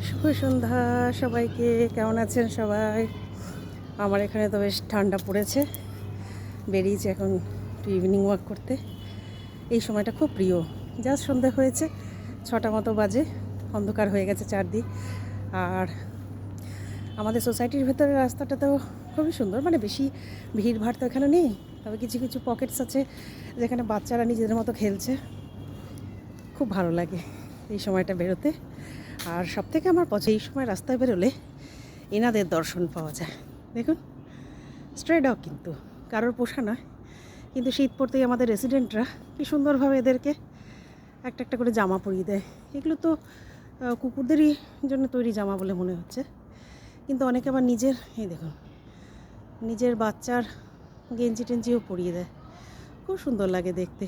শুভ সন্ধ্যা সবাইকে। কেমন আছেন সবাই? আমার এখানে তো বেশ ঠান্ডা পড়েছে। বেরিয়েছি এখন একটু ইভিনিং ওয়াক করতে। এই সময়টা খুব প্রিয়। জাস্ট সন্ধ্যা হয়েছে, 6টা মতো বাজে, অন্ধকার হয়ে গেছে চারদিক। আর আমাদের সোসাইটির ভেতরে রাস্তাটা তো খুবই সুন্দর, মানে বেশি ভিড়ভাড় তো এখানে নেই, তবে কিছু কিছু পকেটস আছে যেখানে বাচ্চারা নিজেদের মতো খেলছে। খুব ভালো লাগে এই সময়টা বেরোতে। আর সবথেকে আমার পছন্দ এই সময় রাস্তায় বেরোলে এনাদের দর্শন পাওয়া যায়। দেখুন, স্ট্রে ডগ, কিন্তু কারোর পোষা নয়, কিন্তু শীত পড়তেই আমাদের রেসিডেন্টরা কি সুন্দরভাবে এদেরকে একটা একটা করে জামা পরিয়ে দেয়। এগুলো তো কুকুরদেরই জন্য তৈরি জামা বলে মনে হচ্ছে, কিন্তু অনেকে আবার নিজের, এই দেখুন, নিজের বাচ্চার গেঞ্জি টেঞ্জিও পরিয়ে দেয়। খুব সুন্দর লাগে দেখতে।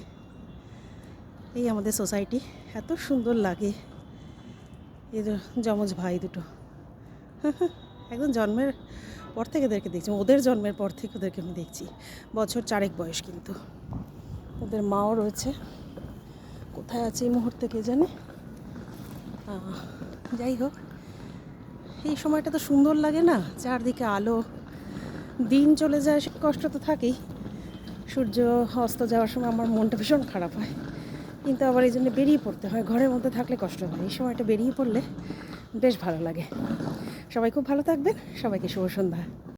এই আমাদের সোসাইটি এত সুন্দর লাগে। এই যমজ ভাই দুটো, একদম জন্মের পর থেকে এদেরকে দেখছি, ওদের জন্মের পর থেকে ওদেরকে আমি দেখছি। বছর 4 বয়স, কিন্তু ওদের মাও রয়েছে। কোথায় আছে এই মুহূর্তে কে জানে। যাই হোক, এই সময়টা তো সুন্দর লাগে না, চারদিকে আলো, দিন চলে যায়, সে কষ্ট তো থাকেই। সূর্য অস্ত যাওয়ার সময় আমার মনটা ভীষণ খারাপ হয়, কিন্তু আবার এই জন্য বেরিয়ে পড়তে হয়। ঘরের মধ্যে থাকলে কষ্ট হয়, এই সময়টা বেরিয়ে পড়লে বেশ ভালো লাগে। সবাই খুব ভালো থাকবেন, সবাইকে শুভ সন্ধ্যা।